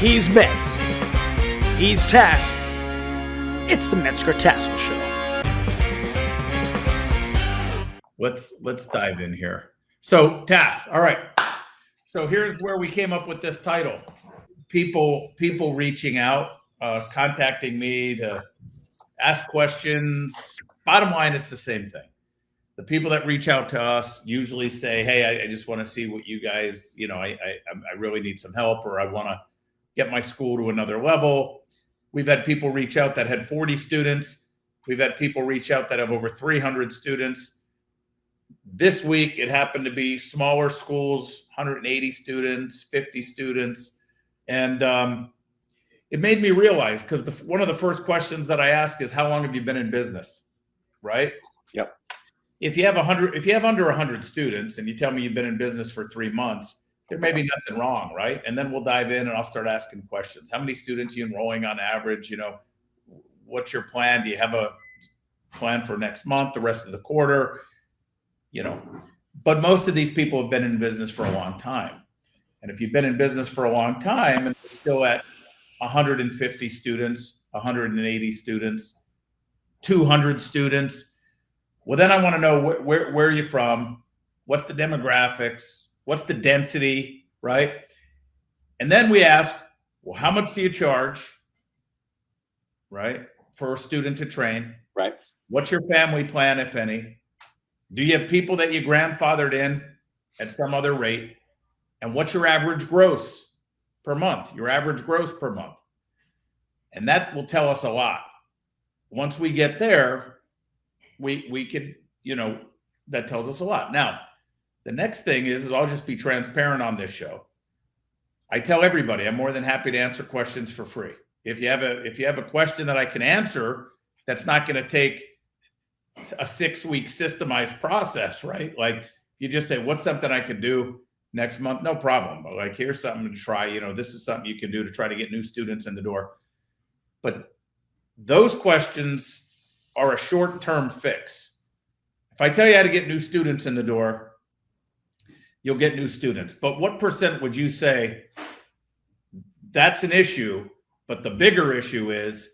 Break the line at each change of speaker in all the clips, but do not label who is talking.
He's Metz. He's Tass. It's the Metzger Tassoul Show.
Let's dive in here. So Tass, all right. So here's where we came up with this title. People reaching out, contacting me to ask questions. Bottom line, it's the same thing. The people that reach out to us usually say, hey, I just want to see what you guys, I really need some help, or I want to get my school to another level. We've had people reach out that had 40 students. We've had people reach out that have over 300 students. This week, it happened to be smaller schools, 180 students, 50 students. And it made me realize, because one of the first questions that I ask is, how long have you been in business? Right?
Yep.
If you have under 100 students and you tell me you've been in business for 3 months, there may be nothing wrong, right? And then we'll dive in and I'll start asking questions. How many students are you enrolling on average? What's your plan? Do you have a plan for next month, the rest of the quarter? But most of these people have been in business for a long time. And if you've been in business for a long time and you're still at 150 students, 180 students, 200 students, well, then I want to know where are you from? What's the demographics? What's the density, right? And then we ask, well, how much do you charge, right, for a student to train?
Right.
What's your family plan, if any? Do you have people that you grandfathered in at some other rate? And what's your average gross per month? Your average gross per month. And that will tell us a lot. Once we get there, we could, that tells us a lot. Now, the next thing is I'll just be transparent on this show. I tell everybody I'm more than happy to answer questions for free. If you have a question that I can answer, that's not going to take a 6-week systemized process, right? Like you just say, what's something I could do next month? No problem. But like, here's something to try. This is something you can do to try to get new students in the door. But those questions are a short-term fix. If I tell you how to get new students in the door, you'll get new students. But what percent would you say that's an issue, but the bigger issue is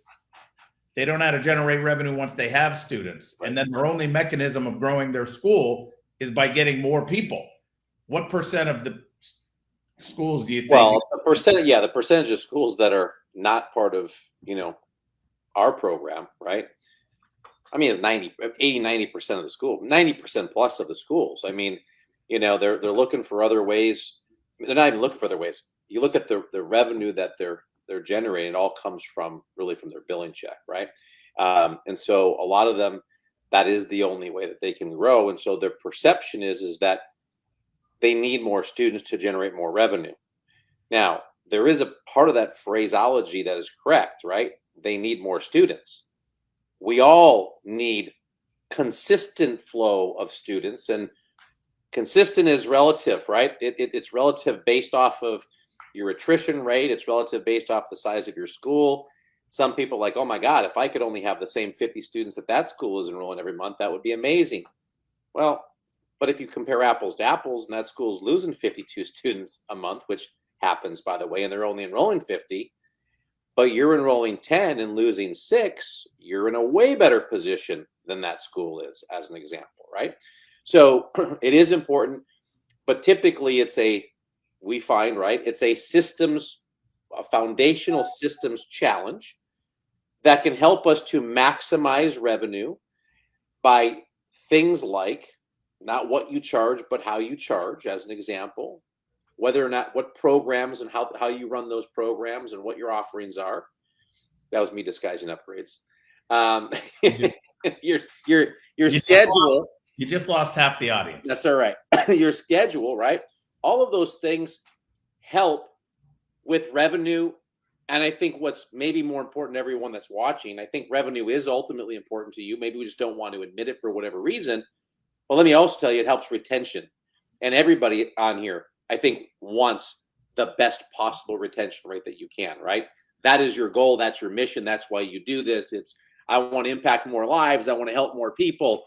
they don't know how to generate revenue once they have students. And then their only mechanism of growing their school is by getting more people. What percent of the schools do you think?
Well, the percentage of schools that are not part of, our program, right? I mean, it's 90% of the school, 90% plus of the schools. I mean, they're looking for other ways. They're not even looking for other ways. You look at the revenue that they're generating, it all comes from their billing check, right? And so a lot of them, that is the only way that they can grow. And so their perception is that they need more students to generate more revenue. Now, there is a part of that phraseology that is correct, right? They need more students. We all need consistent flow of students, and consistent is relative, right? It's relative based off of your attrition rate. It's relative based off the size of your school. Some people are like, oh my God, if I could only have the same 50 students that school is enrolling every month, that would be amazing. Well, but if you compare apples to apples and that school's losing 52 students a month, which happens, by the way, and they're only enrolling 50, but you're enrolling 10 and losing 6, you're in a way better position than that school is, as an example, right? So it is important, but typically we find, right, it's a foundational systems challenge that can help us to maximize revenue by things like not what you charge, but how you charge, as an example. Whether or not what programs and how you run those programs and what your offerings are. That was me disguising upgrades. Your schedule.
You just lost half the audience.
That's all right. Your schedule, right? All of those things help with revenue. And I think what's maybe more important to everyone that's watching, I think revenue is ultimately important to you. Maybe we just don't want to admit it for whatever reason. Well, let me also tell you, it helps retention. And everybody on here, I think, wants the best possible retention rate that you can, right? That is your goal. That's your mission. That's why you do this. I want to impact more lives. I want to help more people.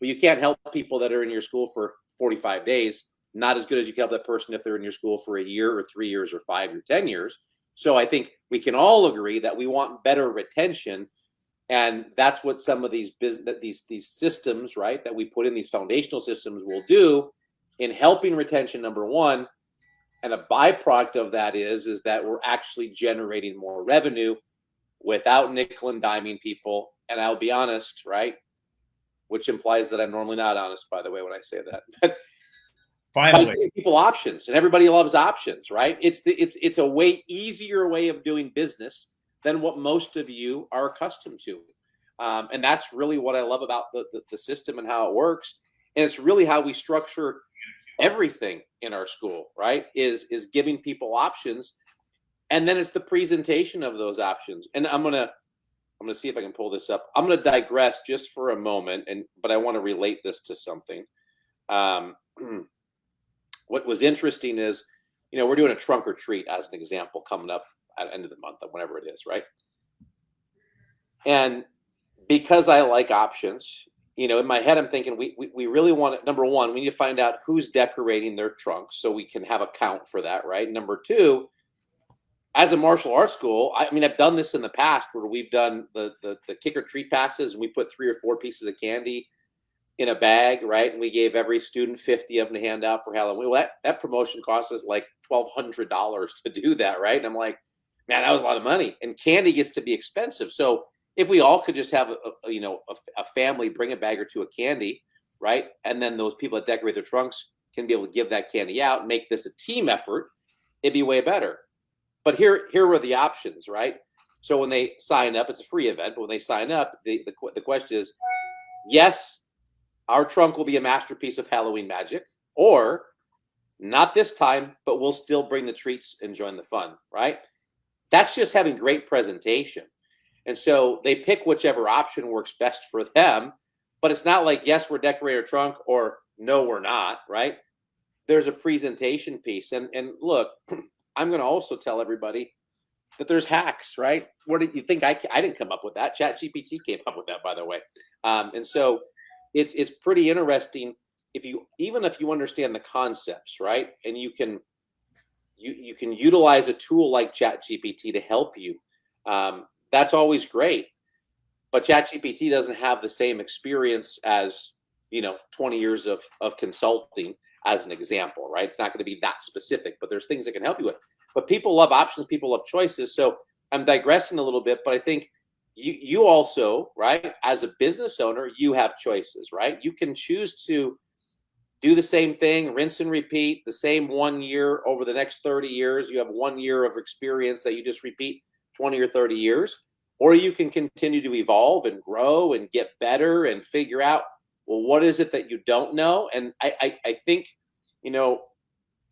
But you can't help people that are in your school for 45 days. Not as good as you can help that person if they're in your school for a year or 3 years or 5 or 10 years. So I think we can all agree that we want better retention. And that's what some of these these systems, right, that we put in, these foundational systems, will do in helping retention, number one. And a byproduct of that is that we're actually generating more revenue without nickel and diming people. And I'll be honest, right, which implies that I'm normally not honest, by the way, when I say that. But
Finally,
giving people options, and everybody loves options, right? It's a way easier way of doing business than what most of you are accustomed to. And that's really what I love about the system and how it works. And it's really how we structure everything in our school, right? Is giving people options. And then it's the presentation of those options. And I'm gonna see if I can pull this up. I'm gonna digress just for a moment, but I want to relate this to something. What was interesting is, we're doing a trunk or treat as an example coming up at the end of the month, whenever it is, right? And because I like options, in my head, I'm thinking we really want to, number one, we need to find out who's decorating their trunks so we can have a count for that, right? Number two, as a martial arts school, I've done this in the past where we've done the kick or treat passes, and we put 3 or 4 pieces of candy in a bag, right? And we gave every student 50 of them to hand out for Halloween. Well, that promotion cost us like $1,200 to do that, right? And I'm like, man, that was a lot of money. And candy gets to be expensive. So if we all could just have a family bring a bag or two of candy, right? And then those people that decorate their trunks can be able to give that candy out, make this a team effort, it'd be way better. But here were the options, right? So when they sign up, it's a free event, but when they sign up, the question is, yes, our trunk will be a masterpiece of Halloween magic, or not this time, but we'll still bring the treats and join the fun, right? That's just having great presentation. And so they pick whichever option works best for them, but it's not like, yes, we're decorating our trunk, or no, we're not, right? There's a presentation piece. And look, I'm going to also tell everybody that there's hacks, right? What did you think? I didn't come up with that. ChatGPT came up with that, by the way. And so it's pretty interesting even if you understand the concepts, right? And you can utilize a tool like ChatGPT to help you. That's always great. But ChatGPT doesn't have the same experience as 20 years of consulting, as an example, right? It's not going to be that specific, but there's things it can help you with. But people love options, people love choices. So I'm digressing a little bit, but I think you also, right, as a business owner, you have choices, right? You can choose to do the same thing, rinse and repeat the same 1 year over the next 30 years. You have 1 year of experience that you just repeat 20 or 30 years, or you can continue to evolve and grow and get better and figure out, well, what is it that you don't know? And I think,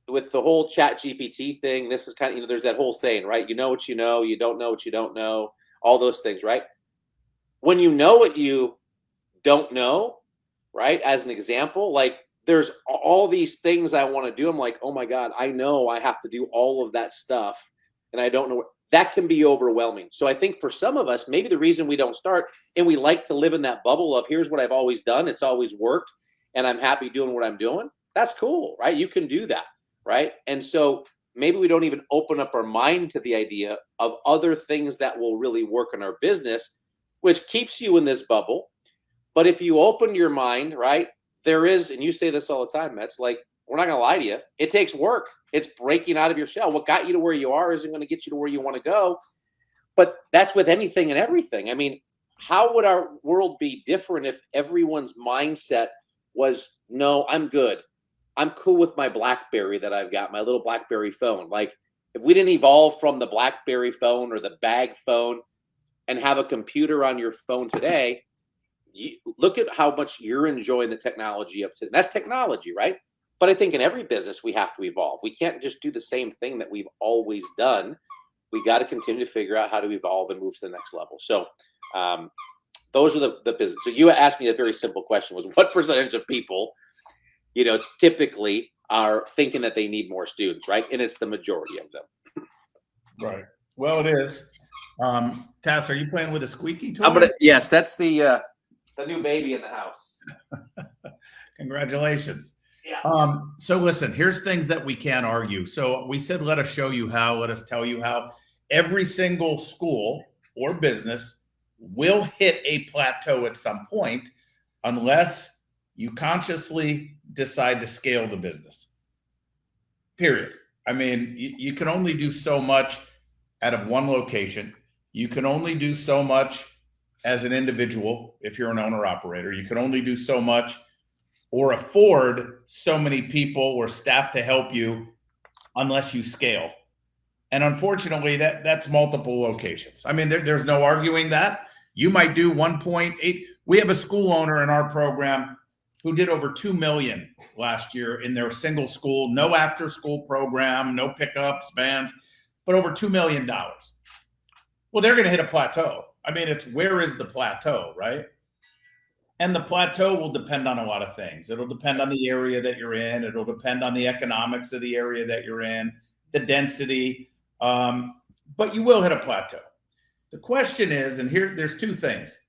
with the whole ChatGPT thing, this is kind of, there's that whole saying, right? You know what you know, you don't know what you don't know, all those things, right? When you know what you don't know, right? As an example, like there's all these things I want to do. I'm like, oh my God, I know I have to do all of that stuff, and I don't know what. That can be overwhelming. So I think for some of us, maybe the reason we don't start, and we like to live in that bubble of here's what I've always done, it's always worked, and I'm happy doing what I'm doing. That's cool, right? You can do that, right? And so maybe we don't even open up our mind to the idea of other things that will really work in our business, which keeps you in this bubble. But if you open your mind, right, there is, and you say this all the time, Metz, like, we're not going to lie to you. It takes work. It's breaking out of your shell. What got you to where you are isn't going to get you to where you want to go. But that's with anything and everything. I mean, how would our world be different if everyone's mindset was, no, I'm good. I'm cool with my BlackBerry that I've got, my little BlackBerry phone. Like, if we didn't evolve from the BlackBerry phone or the bag phone and have a computer on your phone today, look at how much you're enjoying the technology of today. That's technology, right? But I think in every business, we have to evolve. We can't just do the same thing that we've always done. We got to continue to figure out how to evolve and move to the next level. So those are the business. So you asked me a very simple question, was what percentage of people, typically are thinking that they need more students, right? And it's the majority of them.
Right. Well, it is. Tass, are you playing with a squeaky toy?
Yes, that's the new baby in the house.
Congratulations.
Yeah.
So listen, here's things that we can't argue. So we said, let us show you how, let us tell you how. every single school or business will hit a plateau at some point unless you consciously decide to scale the business. Period. I mean, you can only do so much out of one location. You can only do so much as an individual if you're an owner operator. You can only do so much or afford so many people or staff to help you unless you scale. And unfortunately, that's multiple locations. I mean, there's no arguing that. You might do 1.8. We have a school owner in our program who did over 2 million last year in their single school, no after school program, no pickups, bands, but over $2 million. Well, they're going to hit a plateau. I mean, it's where is the plateau, right? And the plateau will depend on a lot of things. It'll depend on the area that you're in. It'll depend on the economics of the area that you're in, the density, but you will hit a plateau. The question is, and here there's two things.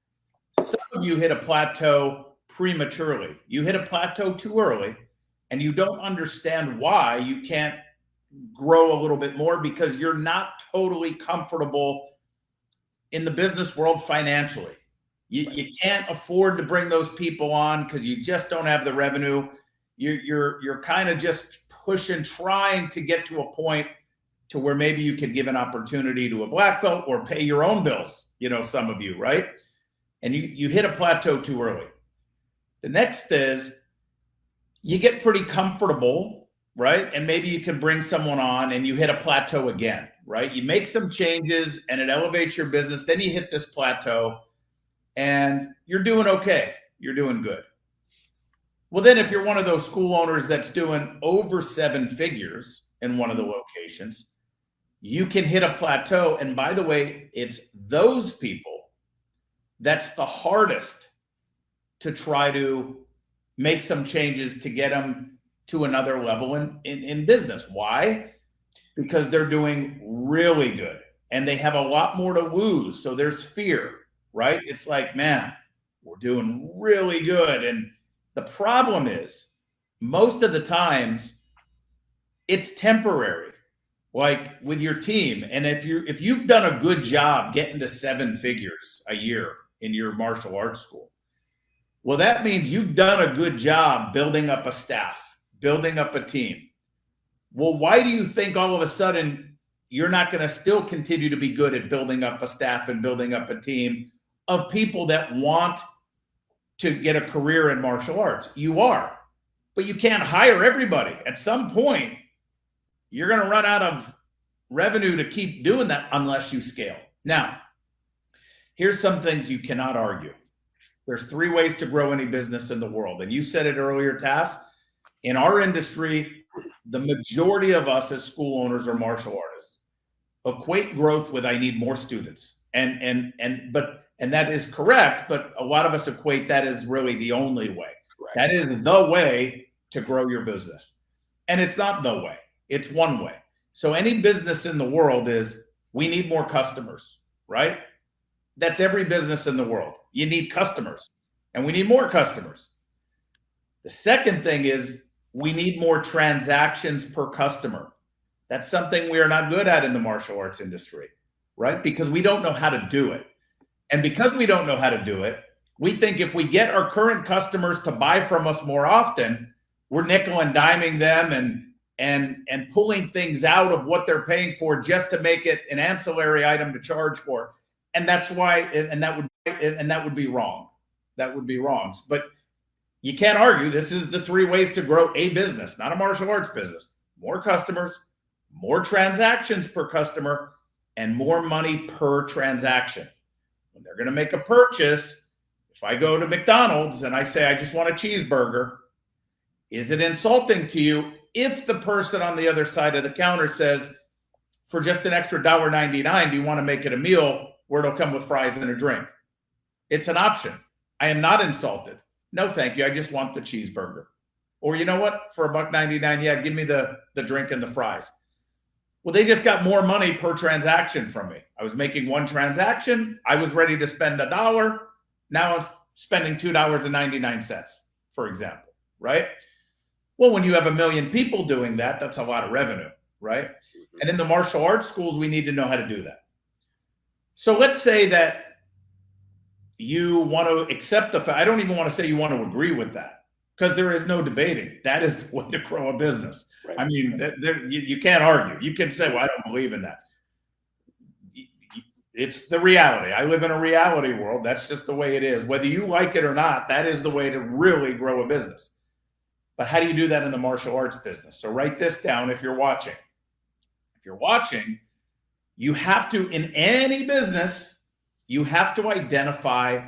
Some of you hit a plateau prematurely. You hit a plateau too early, and you don't understand why you can't grow a little bit more because you're not totally comfortable in the business world financially. You can't afford to bring those people on because you just don't have the revenue. You're kind of just pushing, trying to get to a point to where maybe you could give an opportunity to a black belt or pay your own bills, some of you, right? And you hit a plateau too early. The next is you get pretty comfortable, right? And maybe you can bring someone on and you hit a plateau again, right? You make some changes and it elevates your business. Then you hit this plateau and you're doing okay. You're doing good. Well, then if you're one of those school owners that's doing over 7 figures in one of the locations, you can hit a plateau. And by the way, it's those people that's the hardest to try to make some changes to get them to another level in business. Why? Because they're doing really good and they have a lot more to lose. So there's fear, right? It's like, man, we're doing really good. And the problem is most of the times it's temporary, like with your team. And if you've done a good job getting to 7 figures a year in your martial arts school, well, that means you've done a good job building up a staff, building up a team. Well, why do you think all of a sudden you're not going to still continue to be good at building up a staff and building up a team of people that want to get a career in martial arts? You are, but you can't hire everybody. At some point, you're going to run out of revenue to keep doing that unless you scale. Now, here's some things you cannot argue. There's 3 ways to grow any business in the world. And you said it earlier, Tass. In our industry, the majority of us as school owners or martial artists equate growth with I need more students. And that is correct, but a lot of us equate that as really the only way. Correct. That is the way to grow your business. And it's not the way. It's one way. So any business in the world is we need more customers, right? That's every business in the world. You need customers and we need more customers. The second thing is we need more transactions per customer. That's something we are not good at in the martial arts industry, right? Because we don't know how to do it. And because we don't know how to do it, we think if we get our current customers to buy from us more often, we're nickel and diming them and pulling things out of what they're paying for just to make it an ancillary item to charge for. And that's why, and that would be wrong. That would be wrong. But you can't argue this is the 3 ways to grow a business, not a martial arts business. More customers, more transactions per customer, and more money per transaction. When they're going to make a purchase, if I go to McDonald's and I say, I just want a cheeseburger, is it insulting to you if the person on the other side of the counter says, for just an extra $1.99, do you want to make it a meal where it'll come with fries and a drink? It's an option. I am not insulted. No, thank you. I just want the cheeseburger. Or you know what? For $1.99, yeah, give me the drink and the fries. Well, they just got more money per transaction from me. I was making 1 transaction. I was ready to spend $1. Now I'm spending $2.99, for example, right? Well, when you have 1 million people doing that, that's a lot of revenue, right? And in the martial arts schools, we need to know how to do that. So let's say that you want to accept the fact, I don't even want to say you want to agree with that, because there is no debating. That is the way to grow a business. Right. I mean, you can't argue. You can say, well, I don't believe in that. It's the reality. I live in a reality world. That's just the way it is. Whether you like it or not, that is the way to really grow a business. But how do you do that in the martial arts business? So write this down if you're watching. If you're watching, you have to, in any business, you have to identify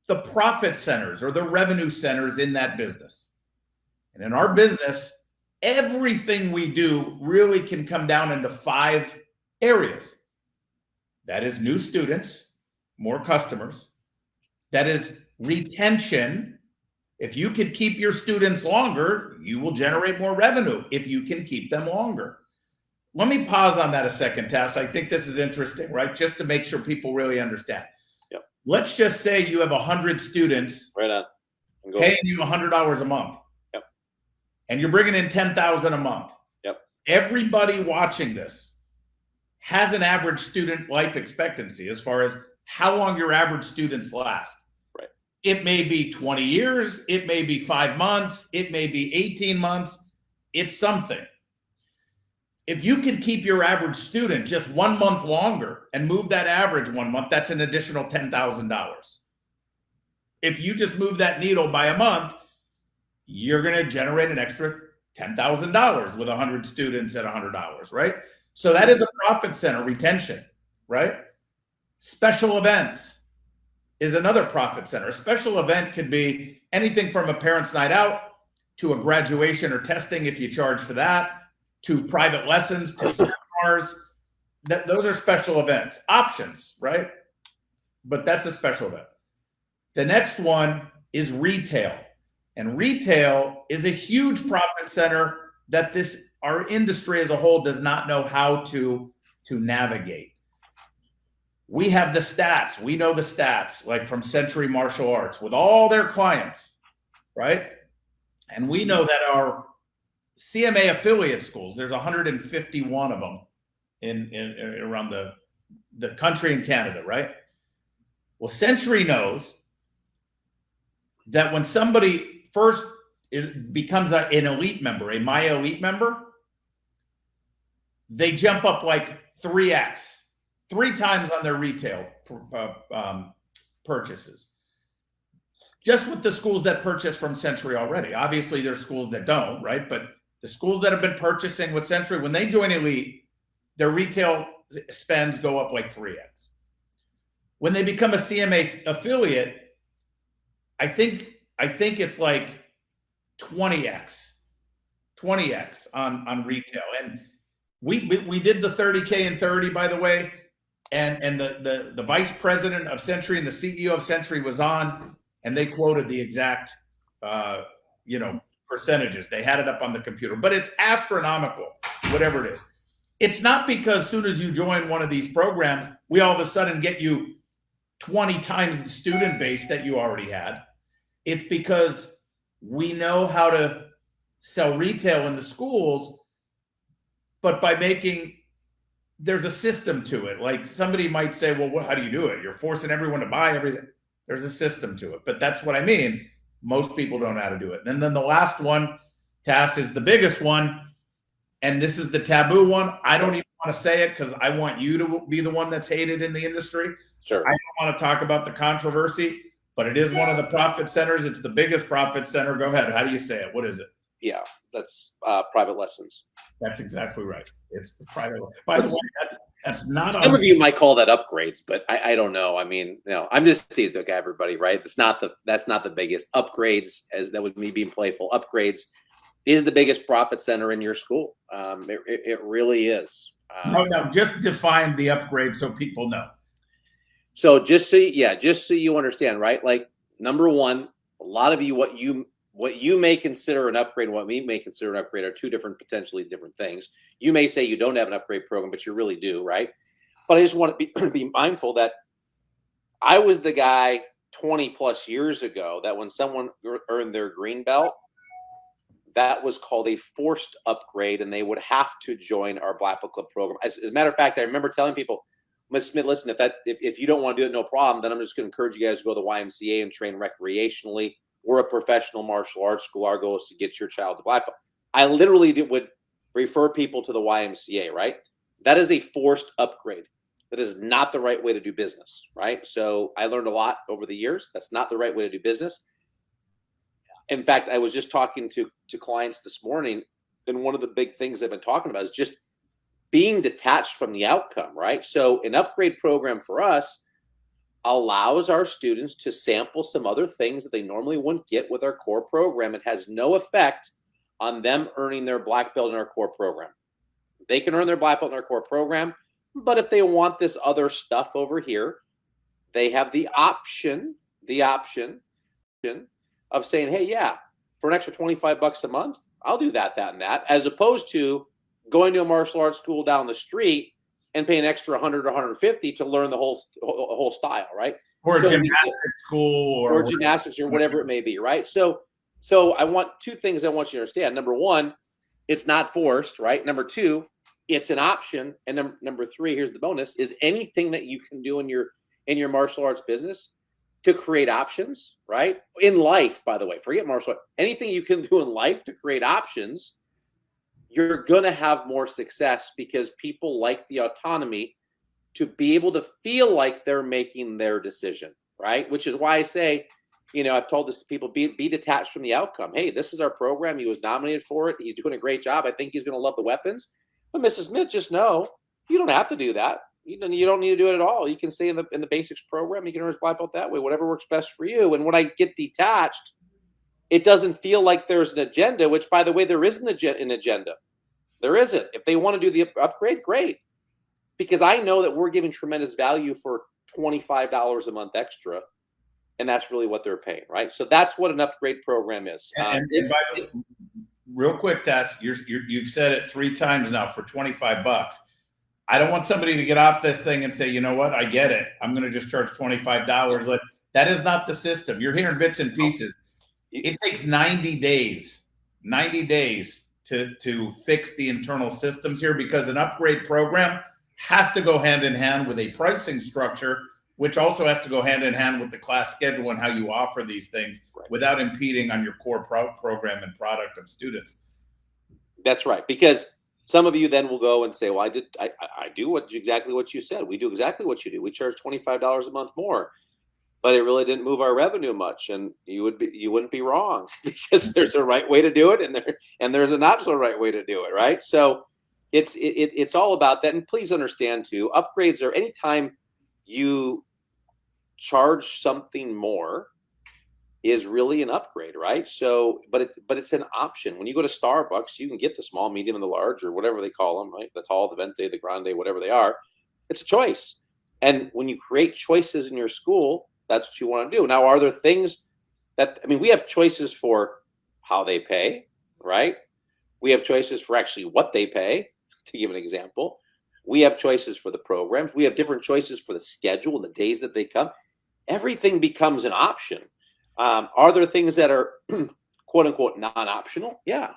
the profit centers or the revenue centers in that business. And in our business, everything we do really can come down into 5 areas. That is new students, more customers. That is retention. If you can keep your students longer, you will generate more revenue if you can keep them longer. Let me pause on that a second, Tass. I think this is interesting, right? Just to make sure people really understand.
Yep. Let's
just say you have 100 students
right on.
Paying you $100 a month.
Yep.
And you're bringing in $10,000 a month.
Yep.
Everybody watching this has an average student life expectancy as far as how long your average students last.
Right.
It may be 20 years. It may be 5 months. It may be 18 months. It's something. If you can keep your average student just 1 month longer and move that average 1 month, that's an additional $10,000. If you just move that needle by a month, you're going to generate an extra $10,000 with 100 students at $100, right? So that is a profit center, retention, right? Special events is another profit center. A special event could be anything from a parents' night out to a graduation or testing if you charge for that, to private lessons, to seminars. Those are special events. Options, right? But that's a special event. The next one is retail. And retail is a huge profit center that our industry as a whole does not know how to navigate. We have the stats. We know the stats, like from Century Martial Arts with all their clients, right? And we know that our CMA affiliate schools, there's 151 of them in around the country and Canada, right? Well, Century knows that when somebody first becomes an elite member, a My Elite member, they jump up like 3x, 3 times on their retail purchases. Just with the schools that purchase from Century already. Obviously, there's schools that don't, right? But the schools that have been purchasing with Century, when they join Elite, their retail spends go up like 3x. When they become a CMA affiliate, I think it's like 20x on retail. And we did the 30K and 30, by the way, and the vice president of Century and the CEO of Century was on, and they quoted the exact percentages. They had it up on the computer, but it's astronomical, whatever it is. It's not because as soon as you join one of these programs, we all of a sudden get you 20 times the student base that you already had. It's because we know how to sell retail in the schools, but there's a system to it. Like somebody might say, well, how do you do it? You're forcing everyone to buy everything. There's a system to it, but that's what I mean. Most people don't know how to do it. And then the last one, Tass, is the biggest one. And this is the taboo one. I don't even want to say it because I want you to be the one that's hated in the industry.
Sure.
I don't want to talk about the controversy, but it is one of the profit centers. It's the biggest profit center. Go ahead. How do you say it? What is it?
Yeah, that's private lessons.
That's exactly right. It's private. By the way, that's not.
Some of you might call that upgrades, but I don't know. I mean, I'm just teasing everybody, right? That's not the biggest. Upgrades, as that would me being playful. Upgrades is the biggest profit center in your school. It really is.
No, just define the upgrade so people know.
So just so you understand, right? Like number one, a lot of you, what you may consider an upgrade and what we may consider an upgrade are two potentially different things. You may say you don't have an upgrade program, but you really do, right? But I just want to be mindful that I was the guy 20 plus years ago that when someone earned their green belt, that was called a forced upgrade, and they would have to join our Black Belt Club program. As a matter of fact, I remember telling people, Ms. Smith, listen, if you don't want to do it, no problem. Then I'm just going to encourage you guys to go to the YMCA and train recreationally. We're a professional martial arts school. Our goal is to get your child to Black Belt. I literally would refer people to the YMCA, right? That is a forced upgrade. That is not the right way to do business, right? So I learned a lot over the years. That's not the right way to do business. In fact, I was just talking to clients this morning, and one of the big things I've been talking about is just being detached from the outcome, right? So an upgrade program for us allows our students to sample some other things that they normally wouldn't get with our core program. It has no effect on them earning their black belt in our core program. They can earn their black belt in our core program, but if they want this other stuff over here, they have the option of saying, hey, yeah, for an extra $25 a month, I'll do that, and that, as opposed to going to a martial arts school down the street and paying an extra 100 or 150 to learn the whole style, right?
Or a gymnastics school
or gymnastics or whatever it may be, right? So I want two things I want you to understand. Number one, it's not forced, right? Number two, it's an option. And number three, here's the bonus, is anything that you can do in your martial arts business to create options, right? In life, by the way, forget martial arts. Anything you can do in life to create options, you're going to have more success, because people like the autonomy to be able to feel like they're making their decision, right? Which is why I say, I've told this to people, be detached from the outcome. Hey, this is our program. He was nominated for it. He's doing a great job. I think he's going to love the weapons. But Mrs. Smith, just know, you don't have to do that. You don't need to do it at all. You can stay in the basics program. You can earn his black belt that way, whatever works best for you. And when I get detached, it doesn't feel like there's an agenda, which, by the way, there isn't an agenda. There isn't. If they want to do the upgrade, great. Because I know that we're giving tremendous value for $25 a month extra. And that's really what they're paying, right? So that's what an upgrade program is.
And by the way, real quick, Tess, you've said it 3 times now, for $25. I don't want somebody to get off this thing and say, you know what, I get it, I'm going to just charge $25. That is not the system. You're hearing bits and pieces. It takes 90 days to fix the internal systems here, because an upgrade program has to go hand in hand with a pricing structure, which also has to go hand in hand with the class schedule and how you offer these things without impeding on your core program and product of students.
That's right. Because some of you then will go and say, well, I do exactly what you said. We do exactly what you do. We charge $25 a month more, but it really didn't move our revenue much. And you wouldn't be wrong, because there's a right way to do it, and there's a not so right way to do it, right? So it's all about that. And please understand too, upgrades are anytime you charge something more is really an upgrade, right? So, but it's an option. When you go to Starbucks, you can get the small, medium, and the large, or whatever they call them, right? The tall, the venti, the grande, whatever they are. It's a choice. And when you create choices in your school, that's what you want to do. Now, are there things we have choices for how they pay, right? We have choices for actually what they pay, to give an example. We have choices for the programs. We have different choices for the schedule and the days that they come. Everything becomes an option. Are there things that are quote unquote non-optional? Yeah.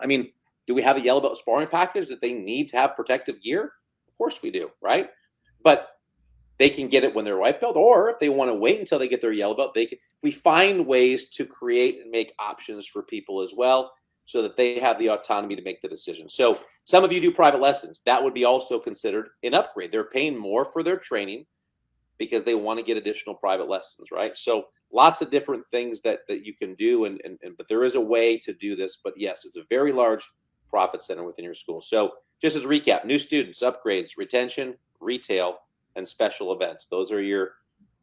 Do we have a yellow belt sparring package that they need to have protective gear? Of course we do, right? But they can get it when they're white belt, or if they want to wait until they get their yellow belt, we find ways to create and make options for people as well, so that they have the autonomy to make the decision. So some of you do private lessons. That would be also considered an upgrade. They're paying more for their training because they want to get additional private lessons, right? So lots of different things that you can do, but there is a way to do this. But yes, it's a very large profit center within your school. So just as a recap, new students, upgrades, retention, retail, and special events. Those are your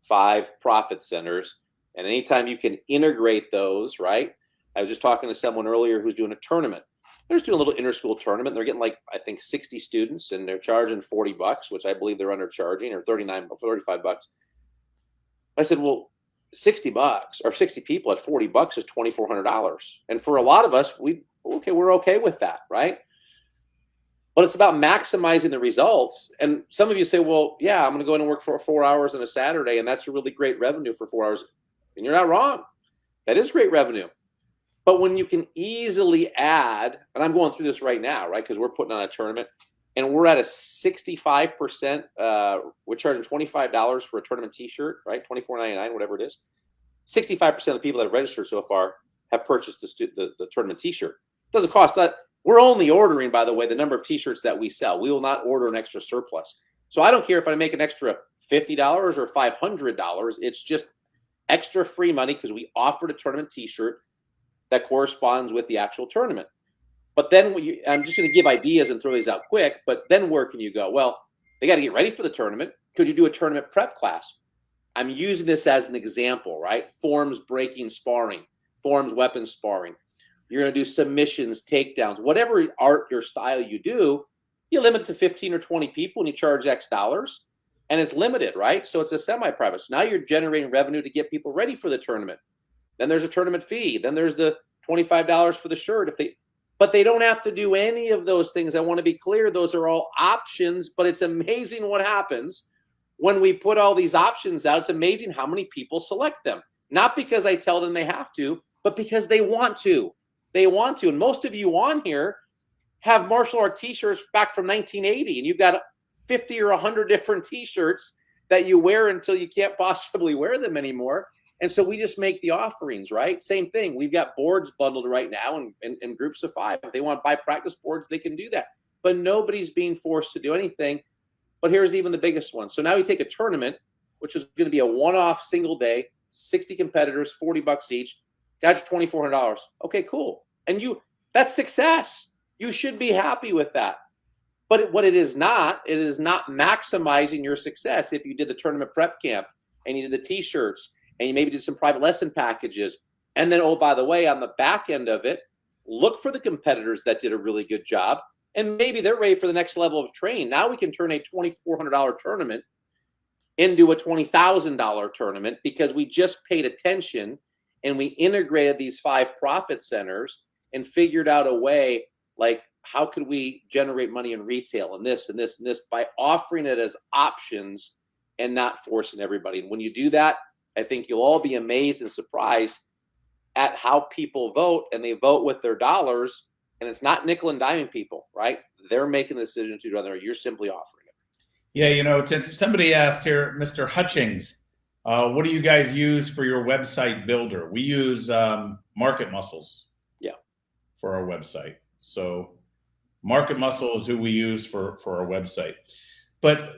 5 profit centers. And anytime you can integrate those, right? I was just talking to someone earlier who's doing a tournament. They're just doing a little inter-school tournament. They're getting I think 60 students, and they're charging $40, which I believe they're undercharging, or $35. I said, well, $60 or 60 people at $40 is $2,400. And for a lot of us, we're okay with that, right? But it's about maximizing the results. And some of you say, well, yeah, I'm going to go in and work for 4 hours on a Saturday, and that's a really great revenue for 4 hours. And you're not wrong. That is great revenue. But when you can easily add, and I'm going through this right now, right? Because we're putting on a tournament and we're at a 65%, we're charging $25 for a tournament t-shirt, right? $24.99, whatever it is. 65% of the people that have registered so far have purchased the tournament t-shirt. It doesn't cost that. We're only ordering, by the way, the number of t-shirts that we sell. We will not order an extra surplus. So I don't care if I make an extra $50 or $500. It's just extra free money because we offered a tournament t-shirt that corresponds with the actual tournament. But then I'm just going to give ideas and throw these out quick, but then where can you go? Well, they got to get ready for the tournament. Could you do a tournament prep class? I'm using this as an example, right? Forms breaking sparring, forms weapon sparring. You're going to do submissions, takedowns, whatever art or style you do, you limit it to 15 or 20 people and you charge X dollars and it's limited, right? So it's a semi-private. So now you're generating revenue to get people ready for the tournament. Then there's a tournament fee. Then there's the $25 for the shirt. But they don't have to do any of those things. I want to be clear. Those are all options, but it's amazing what happens when we put all these options out. It's amazing how many people select them. Not because I tell them they have to, but because they want to. They want to. And most of you on here have martial art t-shirts back from 1980, and you've got 50 or 100 different t-shirts that you wear until you can't possibly wear them anymore. And so we just make the offerings, right? Same thing. We've got boards bundled right now in groups of 5. If they want to buy practice boards, they can do that. But nobody's being forced to do anything. But here's even the biggest one. So now we take a tournament, which is going to be a one-off single day, 60 competitors, $40 each. Got you $2,400. Okay, cool. And that's success. You should be happy with that. But what it is not maximizing your success if you did the tournament prep camp and you did the t-shirts and you maybe did some private lesson packages. And then, oh, by the way, on the back end of it, look for the competitors that did a really good job. And maybe they're ready for the next level of training. Now we can turn a $2,400 tournament into a $20,000 tournament because we just paid attention and we integrated these 5 profit centers and figured out a way, like, how could we generate money in retail and this and this and this by offering it as options and not forcing everybody. And when you do that, I think you'll all be amazed and surprised at how people vote, and they vote with their dollars. And it's not nickel and diming people, right? They're making the decision to do it. You're simply offering it.
Yeah, it's interesting. Somebody asked here, Mr. Hutchings, what do you guys use for your website builder? We use Market Muscles.
Yeah. For
our website. So Market Muscle is who we use for our website. But,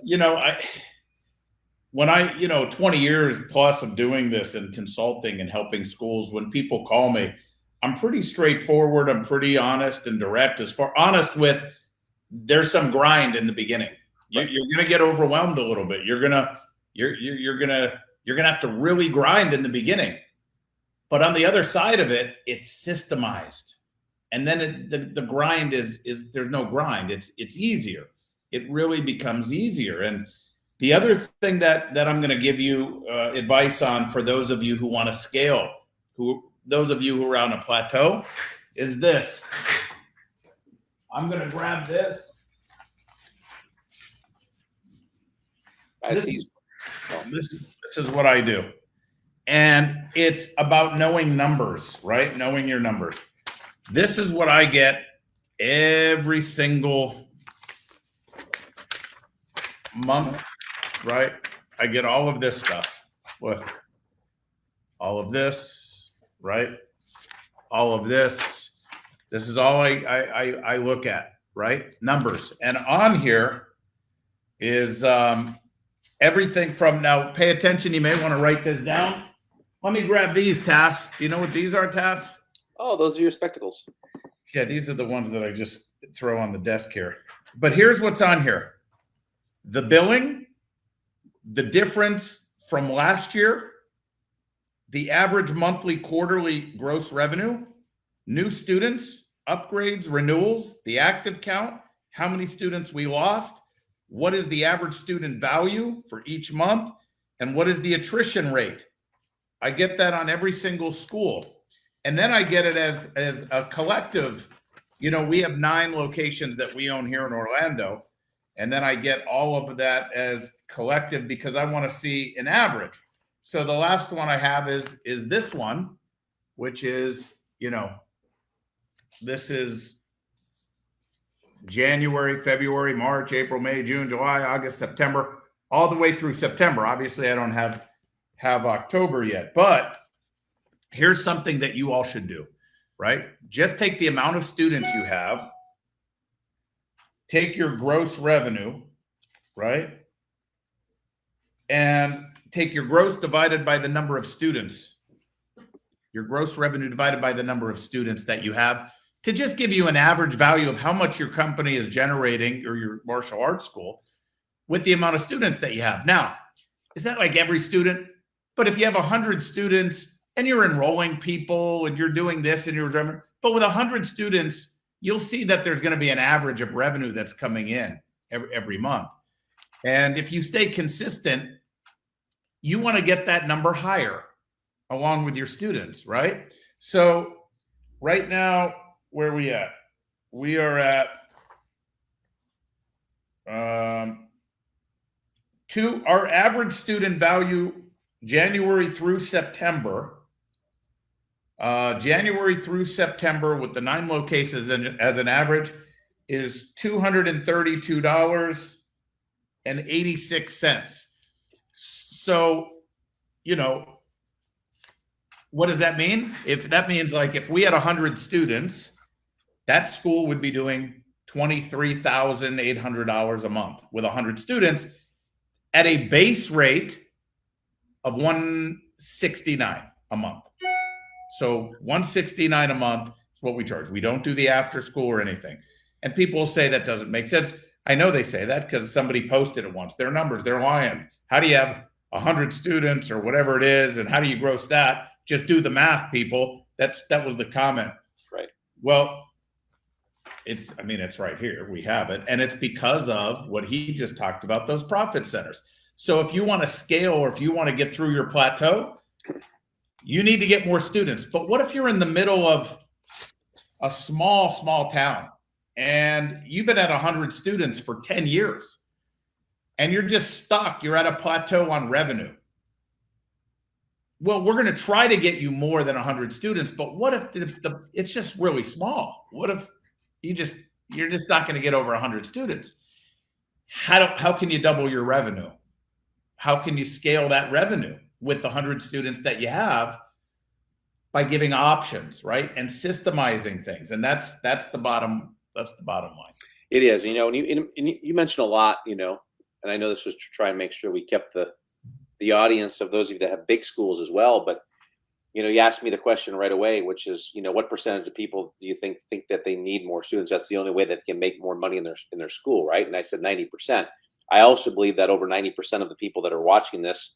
when I 20 years plus of doing this and consulting and helping schools, when people call me, I'm pretty straightforward. I'm pretty honest and direct. Honest with, there's some grind in the beginning.
Right.
You're going to get overwhelmed a little bit. You're going to have to really grind in the beginning. But on the other side of it, it's systemized. And then the grind is there's no grind. It's easier. It really becomes easier. And the other thing that I'm going to give you advice on for those of you who want to scale, those of you who are on a plateau, is this. I'm going to grab this. This is what I do. And it's about knowing numbers, right? Knowing your numbers. This is what I get every single month, right? I get all of this stuff. What? All of this, right? All of this. This is all I look at, right? Numbers. And on here is everything from, now pay attention, you may want to write this down. Let me grab these, Tass. Do you know what these are, Tass?
Oh, those are your spectacles.
Yeah, these are the ones that I just throw on the desk here. But here's what's on here. The billing, the difference from last year, the average monthly, quarterly gross revenue, new students, upgrades, renewals, the active count, how many students we lost, what is the average student value for each month, and what is the attrition rate. I get that on every single school. And then I get it as a collective. We have 9 locations that we own here in Orlando. And then I get all of that as collective because I want to see an average. So the last one I have is this one, which is, this is January, February, March, April, May, June, July, August, September, all the way through September. Obviously, I don't have October yet, but here's something that you all should do, right? Just take the amount of students you have, take your gross revenue, right? And take your gross divided by the number of students, your gross revenue divided by the number of students that you have, to just give you an average value of how much your company is generating, or your martial arts school, with the amount of students that you have. Now, is that like every student? But if you have 100 students and you're enrolling people and you're doing this and but with 100 students, you'll see that there's going to be an average of revenue that's coming in every month. And if you stay consistent, you want to get that number higher along with your students, right? So right now, where are we at? We are at our average student value January through September. January through September with the 9 locations as an average is $232.86. So, what does that mean? If that means, like, if we had 100 students, that school would be doing $23,800 a month with 100 students at a base rate of $169 a month. So $169 a month is what we charge. We don't do the after school or anything. And people say that doesn't make sense. I know they say that because somebody posted it once. Their numbers, they're lying. How do you have 100 students or whatever it is, and how do you gross that? Just do the math, people. That was the comment.
Right.
Well, it's right here. We have it. And it's because of what he just talked about, those profit centers. So if you want to scale, or if you want to get through your plateau, you need to get more students. But what if you're in the middle of a small town and you've been at 100 students for 10 years and you're just stuck? You're at a plateau on revenue. Well, we're going to try to get you more than 100 students, but what if it's just really small? What if you're just not going to get over 100 students? How can you double your revenue? How can you scale that revenue with the 100 students that you have? By giving options, right? And systemizing things. And that's the bottom line.
It is, and you mentioned a lot, and I know this was to try and make sure we kept the audience of those of you that have big schools as well. But, you asked me the question right away, which is, what percentage of people do you think that they need more students? That's the only way that they can make more money in their school, right? And I said 90%. I also believe that over 90% of the people that are watching this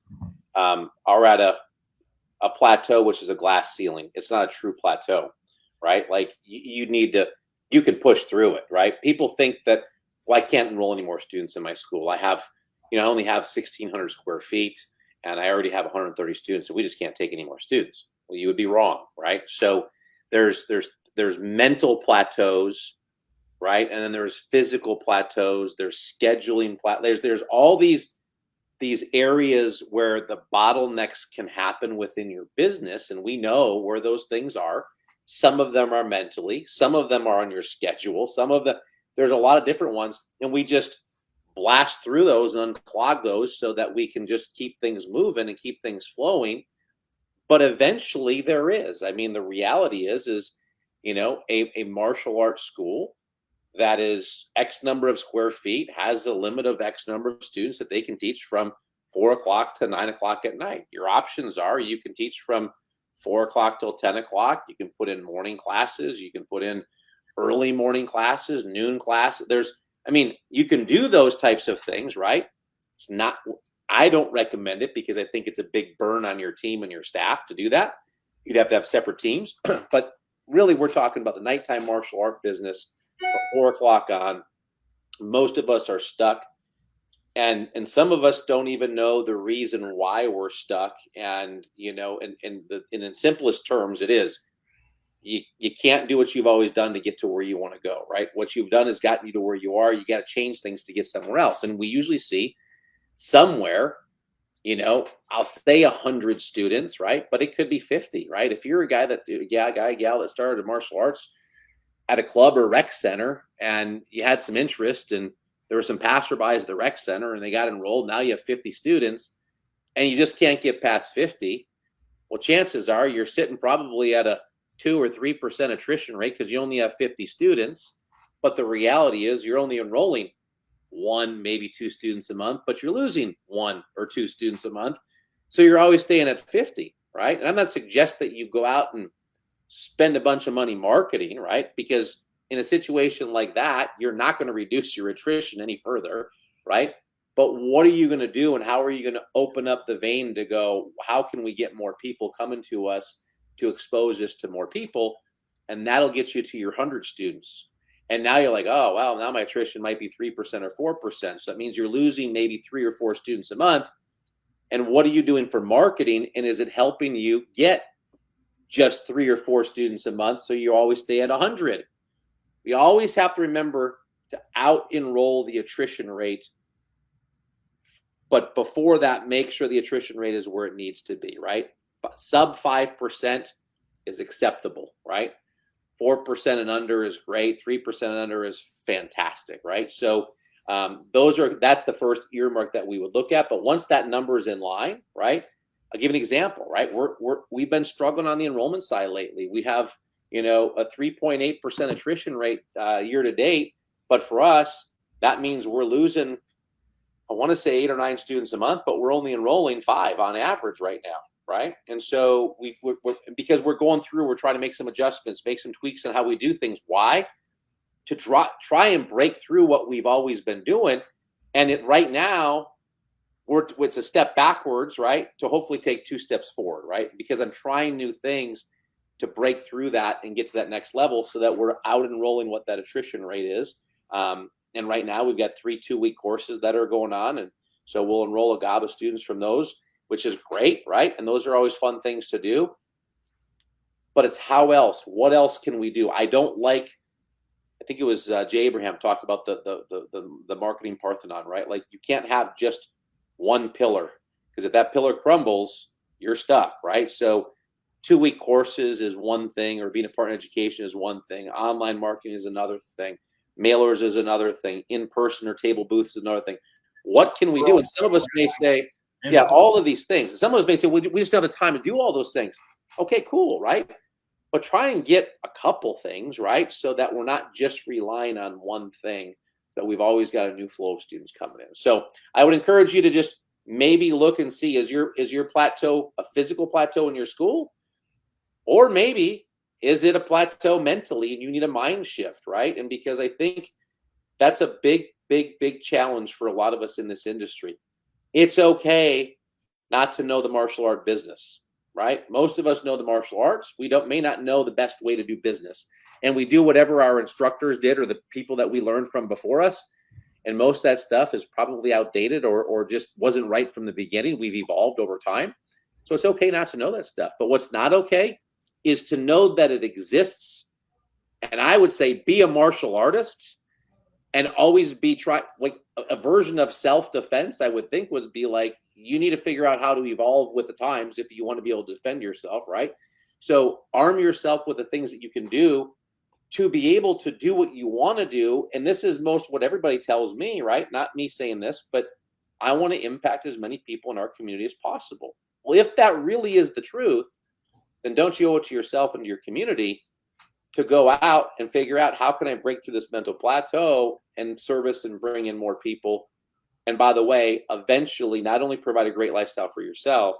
are at a plateau, which is a glass ceiling. It's not a true plateau, right? Like you can push through it, right? People think that, well, I can't enroll any more students in my school. I only have 1,600 square feet and I already have 130 students, so we just can't take any more students. Well, you would be wrong, right? So there's mental plateaus, right? And then there's physical plateaus, there's scheduling plateaus, there's all these areas where the bottlenecks can happen within your business. And we know where those things are. Some of them are mentally, some of them are on your schedule, there's a lot of different ones. And we just blast through those and unclog those so that we can just keep things moving and keep things flowing. But eventually there is, the reality is, a martial arts school that is X number of square feet has a limit of X number of students that they can teach from 4 o'clock to 9 o'clock at night. Your options are you can teach from 4 o'clock till 10 o'clock. You can put in morning classes. You can put in early morning classes, noon classes. You can do those types of things, right? I don't recommend it because I think it's a big burn on your team and your staff to do that. You'd have to have separate teams. But really, we're talking about the nighttime martial art business from 4 o'clock on. Most of us are stuck, and some of us don't even know the reason why we're stuck. And in simplest terms, it is you can't do what you've always done to get to where you want to go, right? What you've done has gotten you to where you are. You got to change things to get somewhere else. And we usually see somewhere, I'll say 100 students, right? But it could be 50, right? If you're a gal that started martial arts at a club or rec center and you had some interest and there were some passerbys at the rec center and they got enrolled, now you have 50 students and you just can't get past 50. Well, chances are you're sitting probably at a 2 or 3% attrition rate because you only have 50 students. But the reality is you're only enrolling 1, maybe 2 students a month, but you're losing 1 or 2 students a month. So you're always staying at 50, right? And I'm not suggesting that you go out and spend a bunch of money marketing, right? Because in a situation like that, you're not going to reduce your attrition any further, right? But what are you going to do and how are you going to open up the vein to go, how can we get more people coming to us to expose this to more people? And that'll get you to your 100 students. And now you're like, oh, well, now my attrition might be 3% or 4%. So that means you're losing maybe 3 or 4 students a month. And what are you doing for marketing? And is it helping you get just 3 or 4 students a month so you always stay at 100? We always have to remember to out-enroll the attrition rate. But before that, make sure the attrition rate is where it needs to be, right? Sub 5% is acceptable, right? 4% and under is great. 3% and under is fantastic, right? So that's the first earmark that we would look at. But once that number is in line, right? I'll give an example, right? We've been struggling on the enrollment side lately. We have, a 3.8% attrition rate year to date. But for us, that means we're losing, I want to say 8 or 9 students a month, but we're only enrolling 5 on average right now. Right. And so because we're going through, we're trying to make some adjustments, make some tweaks on how we do things. Why? To try and break through what we've always been doing. And right now, it's a step backwards, right? To hopefully take 2 steps forward, right? Because I'm trying new things to break through that and get to that next level so that we're out enrolling what that attrition rate is. And right now we've got 3 2-week courses that are going on. And so we'll enroll a gob of students from those, which is great, right? And those are always fun things to do. But it's how else? What else can we do? I think it was Jay Abraham talked about the marketing Parthenon, right? Like you can't have just one pillar because if that pillar crumbles, you're stuck, right? So 2-week courses is one thing, or being a partner in education is one thing. Online marketing is another thing. Mailers is another thing. In-person or table booths is another thing. What can we do? And some of us may say, yeah, all of these things. Some of us may say, we just don't have the time to do all those things. Okay, cool, right? But try and get a couple things, right? So that we're not just relying on one thing, that we've always got a new flow of students coming in. So I would encourage you to just maybe look and see, is your plateau a physical plateau in your school? Or maybe is it a plateau mentally and you need a mind shift, right? And because I think that's a big, big, big challenge for a lot of us in this industry. It's okay not to know the martial art business, right? Most of us know the martial arts. We may not know the best way to do business. And we do whatever our instructors did or the people that we learned from before us. And most of that stuff is probably outdated or just wasn't right from the beginning. We've evolved over time. So it's okay not to know that stuff. But what's not okay is to know that it exists. And I would say be a martial artist and always be like a version of self-defense. I would think would be like, you need to figure out how to evolve with the times if you want to be able to defend yourself, right? So arm yourself with the things that you can do to be able to do what you want to do. And this is most what everybody tells me, right? Not me saying this, but I want to impact as many people in our community as possible. Well, if that really is the truth, then don't you owe it to yourself and to your community to go out and figure out how can I break through this mental plateau and service and bring in more people. And by the way, eventually not only provide a great lifestyle for yourself,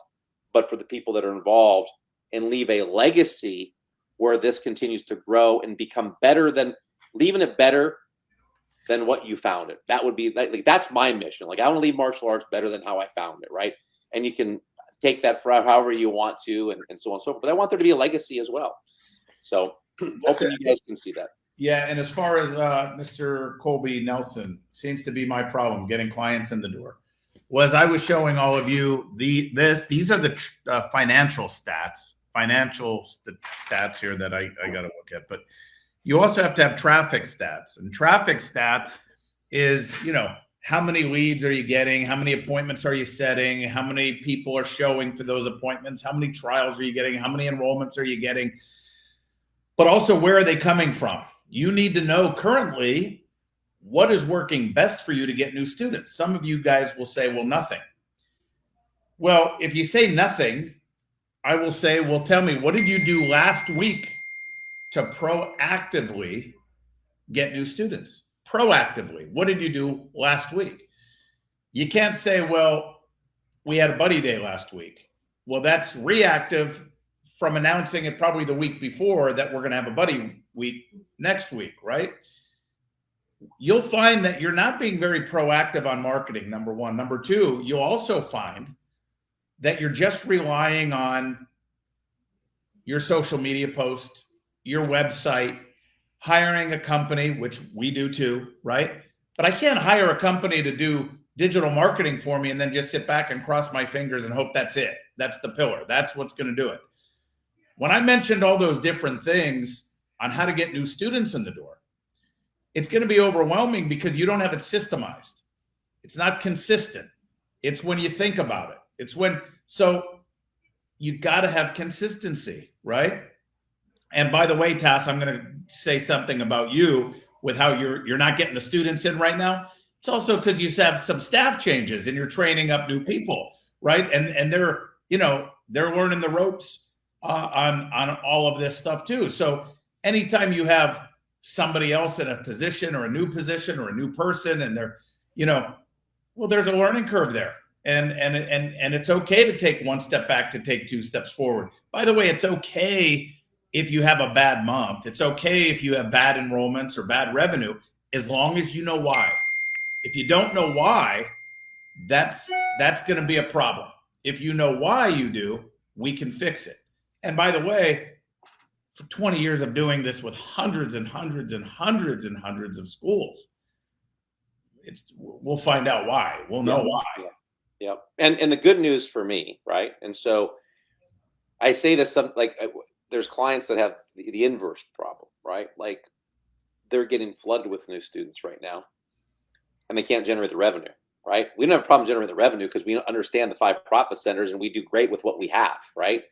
but for the people that are involved and leave a legacy where this continues to grow and become better than leaving it better than what you found it. That would be like that's my mission. Like I want to leave martial arts better than how I found it. Right. And you can take that for however you want to and so on and so forth. But I want there to be a legacy as well. So hoping you guys can see that.
Yeah, and as far as Mr. Colby Nelson, seems to be my problem getting clients in the door. Was I was showing all of you these are the financial stats here that I got to look at. But you also have to have traffic stats, and traffic stats is how many leads are you getting? How many appointments are you setting? How many people are showing for those appointments? How many trials are you getting? How many enrollments are you getting? But also, where are they coming from? You need to know currently what is working best for you to get new students. Some of you guys will say, well, nothing. Well, if you say nothing, I will say, well, tell me, what did you do last week to proactively get new students? Proactively, what did you do last week? You can't say, well, we had a buddy day last week. Well, that's reactive from announcing it probably the week before that we're going to have a buddy week next week, right? You'll find that you're not being very proactive on marketing, number one. Number two, you'll also find that you're just relying on your social media post, your website, hiring a company, which we do too, right? But I can't hire a company to do digital marketing for me and then just sit back and cross my fingers and hope that's it. That's the pillar. That's what's going to do it. When I mentioned all those different things on how to get new students in the door, it's going to be overwhelming because you don't have it systemized. It's not consistent. It's when you think about it. So you got to have consistency, right? And by the way, Tass, I'm going to say something about you with how you're not getting the students in right now. It's also because you have some staff changes and you're training up new people, right? And they're learning the ropes on all of this stuff too. So anytime you have somebody else in a position or a new person, and they're, well, there's a learning curve there. And it's okay to take one step back to take two steps forward. By the way, it's okay if you have a bad month. It's okay if you have bad enrollments or bad revenue, as long as you know why. If you don't know why, that's going to be a problem. If you know why you do, we can fix it. And by the way, for 20 years of doing this with hundreds and hundreds and hundreds and hundreds of schools, we'll find out why. We'll know why.
Yeah. And the good news for me, right? And so I say this, there's clients that have the inverse problem, right? Like they're getting flooded with new students right now and they can't generate the revenue, right? We don't have a problem generating the revenue because we understand the 5 profit centers and we do great with what we have, right?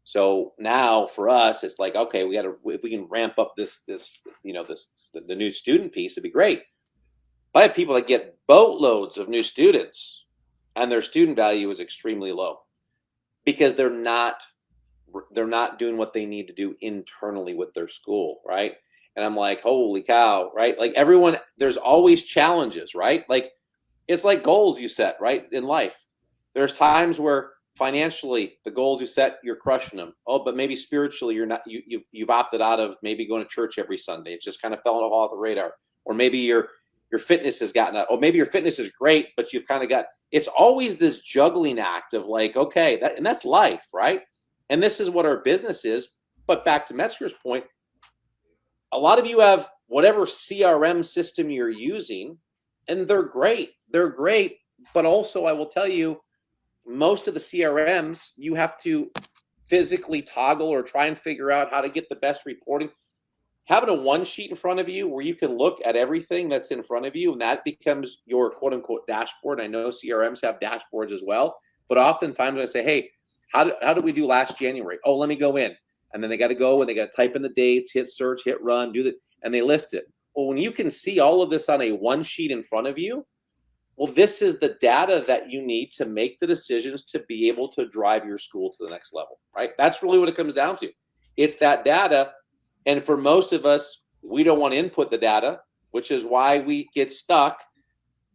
So now for us, it's like, okay, if we can ramp up the new student piece, it'd be great. But I have people that get boatloads of new students and their student value is extremely low because they're not doing what they need to do internally with their school, right? And I'm like, holy cow, right? Like everyone, there's always challenges, right? Like it's like goals you set, right? In life, there's times where financially the goals you set, you're crushing them. Oh, but maybe spiritually you're not. You've opted out of maybe going to church every Sunday. It's just kind of fell off the radar. Or maybe your fitness has gotten out. Or maybe your fitness is great, but you've kind of got. It's always this juggling act of like, okay, that's life, right? And this is what our business is. But back to Metzger's point, a lot of you have whatever CRM system you're using, and they're great. They're great. But also, I will tell you, most of the CRMs, you have to physically toggle or try and figure out how to get the best reporting. Having a one sheet in front of you where you can look at everything that's in front of you, and that becomes your quote unquote dashboard. I know CRMs have dashboards as well, but oftentimes I say, hey, how did we do last January? Oh, let me go in. And then they got to go and they got to type in the dates, hit search, hit run, do that, and they list it. Well, when you can see all of this on a one sheet in front of you, well, this is the data that you need to make the decisions to be able to drive your school to the next level, right? That's really what it comes down to. It's that data. And for most of us, we don't want to input the data, which is why we get stuck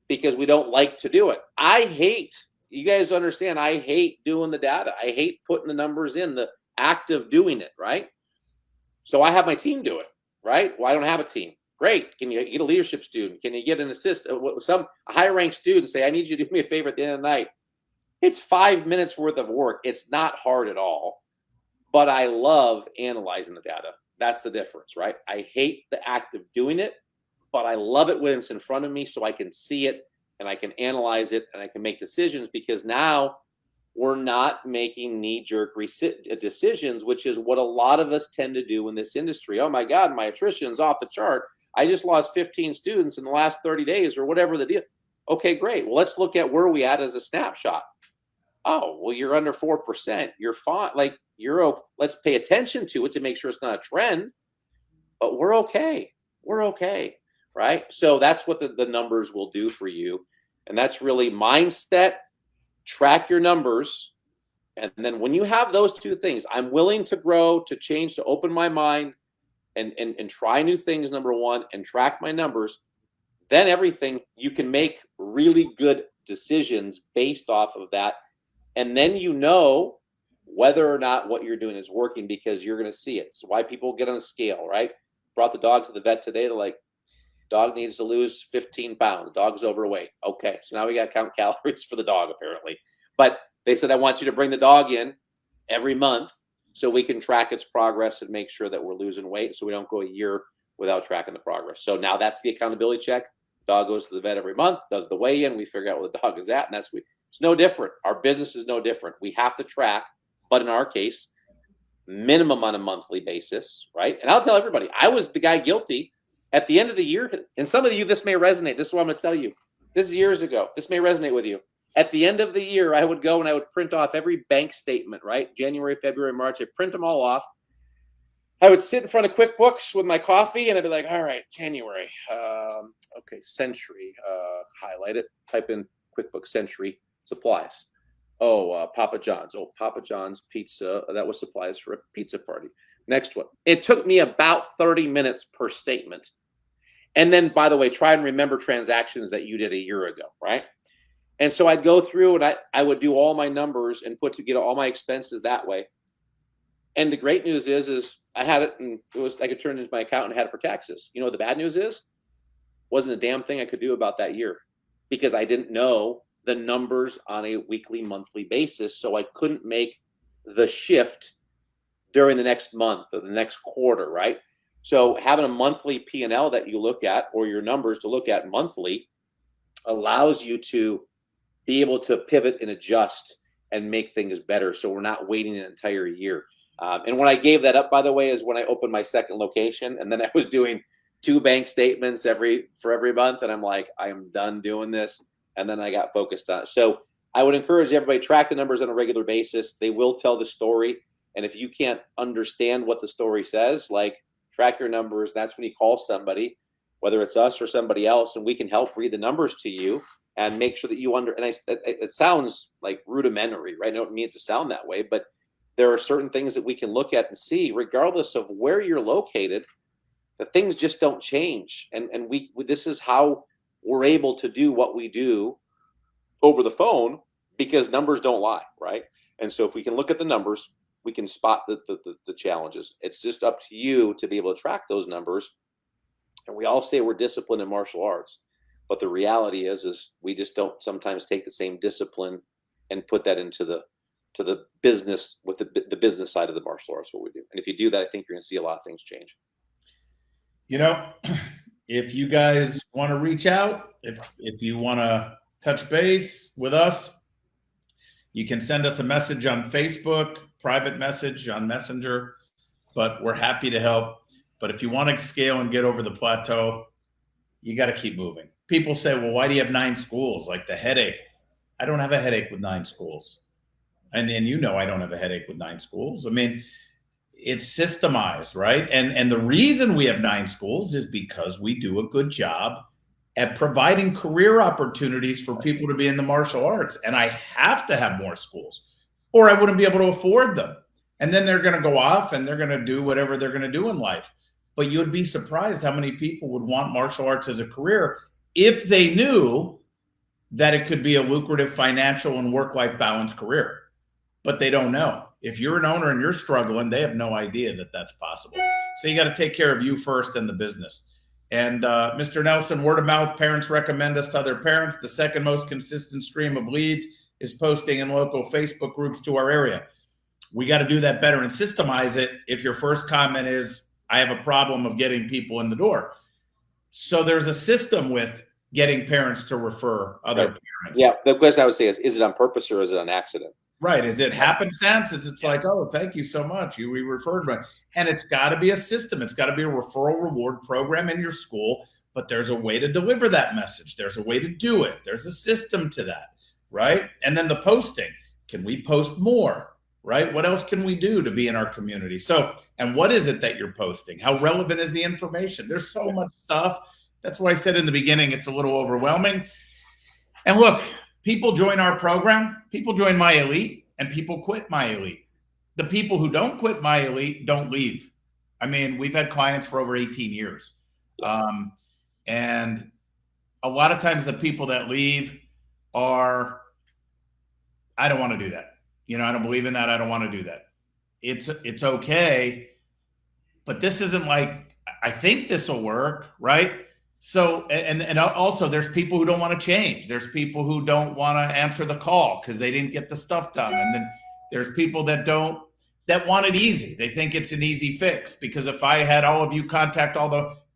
because we don't like to do it. You guys understand, I hate doing the data. I hate putting the numbers in, the act of doing it, right? So I have my team do it, right? Well, I don't have a team. Great. Can you get a leadership student? Can you get an assistant? A high-ranked student say, I need you to do me a favor at the end of the night. It's 5 minutes worth of work. It's not hard at all, but I love analyzing the data. That's the difference, right? I hate the act of doing it, but I love it when it's in front of me so I can see it and I can analyze it and I can make decisions because now we're not making knee-jerk decisions, which is what a lot of us tend to do in this industry. Oh my God, my attrition's off the chart. I just lost 15 students in the last 30 days or whatever the deal. Okay, great. Well, let's look at where we at as a snapshot. Oh, well, you're under 4%. You're fine. Like you're okay. Let's pay attention to it to make sure it's not a trend, but we're okay. We're okay. Right. So that's what the numbers will do for you. And that's really mindset, track your numbers. And then when you have those two things, I'm willing to grow, to change, to open my mind and try new things, number one, and track my numbers, then everything, you can make really good decisions based off of that. And then you know whether or not what you're doing is working because you're going to see it. It's why people get on a scale, right? Brought the dog to the vet today. They're like, dog needs to lose 15 pounds. Dog's overweight. Okay, so now we got to count calories for the dog, apparently. But they said, I want you to bring the dog in every month so we can track its progress and make sure that we're losing weight so we don't go a year without tracking the progress. So now that's the accountability check. Dog goes to the vet every month, does the weigh-in. We figure out where the dog is at, and it's no different. Our business is no different. We have to track, but in our case, minimum on a monthly basis, right? And I'll tell everybody, I was the guy guilty at the end of the year. And some of you, this may resonate. This is what I'm going to tell you. This is years ago. This may resonate with you. At the end of the year, I would go and I would print off every bank statement, right? January, February, March. I'd print them all off. I would sit in front of QuickBooks with my coffee and I'd be like, all right, January. Okay, Century. Highlight it. Type in QuickBooks Century supplies. Oh, Papa John's. Oh, Papa John's pizza. That was supplies for a pizza party. Next one. It took me about 30 minutes per statement. And then, by the way, try and remember transactions that you did a year ago, right? And so I'd go through and I would do all my numbers and put together all my expenses that way. And the great news is I had it and I could turn it into my account and had it for taxes. You know what the bad news is? Wasn't a damn thing I could do about that year because I didn't know the numbers on a weekly, monthly basis. So I couldn't make the shift during the next month or the next quarter, right? So having a monthly P&L that you look at or your numbers to look at monthly allows you to be able to pivot and adjust and make things better. So we're not waiting an entire year. And when I gave that up, by the way, is when I opened my second location. And then I was doing 2 bank statements for every month. And I'm like, I am done doing this. And then I got focused on it. So I would encourage everybody to track the numbers on a regular basis. They will tell the story. And if you can't understand what the story says, like track your numbers. That's when you call somebody, whether it's us or somebody else, and we can help read the numbers to you and make sure that you it sounds like rudimentary, right? I don't mean it to sound that way, but there are certain things that we can look at and see, regardless of where you're located, that things just don't change. And this is how we're able to do what we do over the phone because numbers don't lie, right? And so if we can look at the numbers, we can spot the challenges. It's just up to you to be able to track those numbers. And we all say we're disciplined in martial arts, but the reality is we just don't sometimes take the same discipline and put that into the business with the business side of the martial arts, what we do. And if you do that, I think you're going to see a lot of things change.
You know, if you guys want to reach out, if you want to touch base with us, you can send us a message on Facebook, private message on Messenger, but we're happy to help. But if you want to scale and get over the plateau, you got to keep moving. People say, well, why do you have 9 schools? Like the headache. I don't have a headache with 9 schools. And you know I don't have a headache with 9 schools. I mean, it's systemized, right? And the reason we have 9 schools is because we do a good job at providing career opportunities for people to be in the martial arts. And I have to have more schools or I wouldn't be able to afford them. And then they're going to go off and they're going to do whatever they're going to do in life. But you'd be surprised how many people would want martial arts as a career if they knew that it could be a lucrative financial and work-life balance career. But they don't know. If you're an owner and you're struggling, they have no idea that that's possible. So you got to take care of you first and the business. And Mr. Nelson, word of mouth, parents recommend us to other parents. The second most consistent stream of leads is posting in local Facebook groups to our area. We got to do that better and systemize it. If your first comment is, I have a problem of getting people in the door. So there's a system with getting parents to refer other parents.
Yeah, the question I would say is it on purpose or is it an accident?
Right. Is it happenstance? It's like, oh, thank you so much. We referred me. And it's got to be a system. It's got to be a referral reward program in your school but there's a way to deliver that message. There's a way to do it. There's a system to that, right? And then the posting. Can we post more, right? What else can we do to be in our community? So, and what is it that you're posting? How relevant is the information? There's so much stuff. That's why I said in the beginning, it's a little overwhelming. And look, people join our program, people join My Elite, and people quit My Elite. The people who don't quit My Elite don't leave. I mean, we've had clients for over 18 years. And a lot of times the people that leave are, I don't want to do that. You know, I don't believe in that. I don't want to do that. It's okay. But this isn't like, I think this will work, right? So, and also there's people who don't want to change. There's people who don't want to answer the call because they didn't get the stuff done. And then there's people that want it easy. They think it's an easy fix, because if I had all of you contact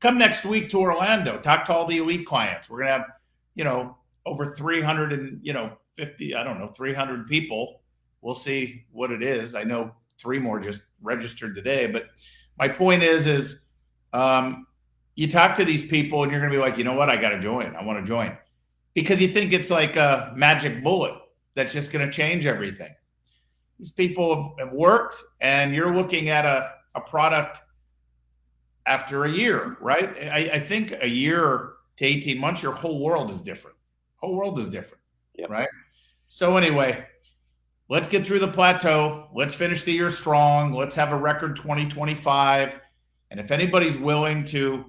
come next week to Orlando, talk to all the elite clients. We're going to have, over 350, 300 people. We'll see what it is. I know 3 more just registered today, but my point is you talk to these people and you're going to be like, you know what? I got to join. I want to join, because you think it's like a magic bullet that's just going to change everything. These people have worked, and you're looking at a product after a year, right? I think a year to 18 months, your whole world is different. Whole world is different,
yep.
Right? So anyway, let's get through the plateau. Let's finish the year strong. Let's have a record 2025. And if anybody's willing to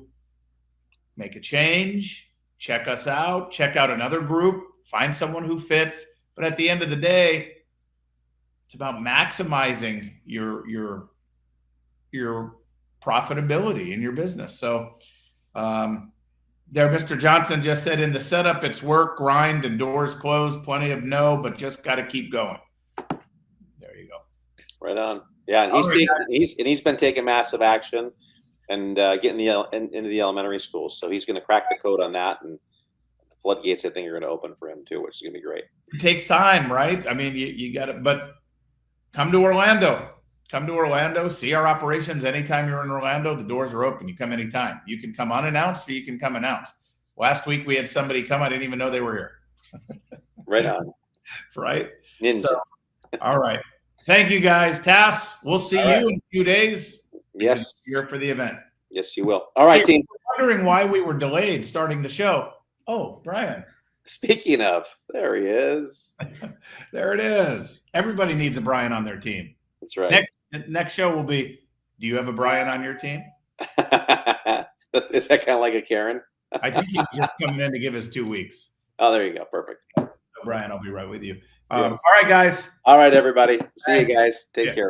make a change, check us out, check out another group, find someone who fits. But at the end of the day, it's about maximizing your profitability in your business. So there, Mr. Johnson just said, in the setup, it's work, grind, and doors closed. Plenty of no, but just got to keep going. There you go.
Right on. Yeah, and he's been taking massive action and getting into the elementary schools. So he's going to crack the code on that, and the floodgates, I think, are going to open for him too, which is going to be great.
It takes time, right? I mean, you got to, but come to Orlando. Come to Orlando, see our operations. Anytime you're in Orlando, the doors are open. You come anytime. You can come unannounced, or you can come announced. Last week we had somebody come. I didn't even know they were here.
Right on.
Right?
Ninja.
So, all right. Thank you, guys. Tass, we'll see you in a few days.
Yes.
Here for the event.
Yes, you will. All right, team.
Wondering why we were delayed starting the show. Oh, Brian.
Speaking of, there he is.
There it is. Everybody needs a Brian on their team.
That's right.
Next show will be, do you have a Brian on your team?
Is that kind of like a Karen?
I think he's just coming in to give us 2 weeks.
Oh, there you go. Perfect.
Brian, I'll be right with you.
Yes.
All right, guys.
All right, everybody. See you guys. Take care.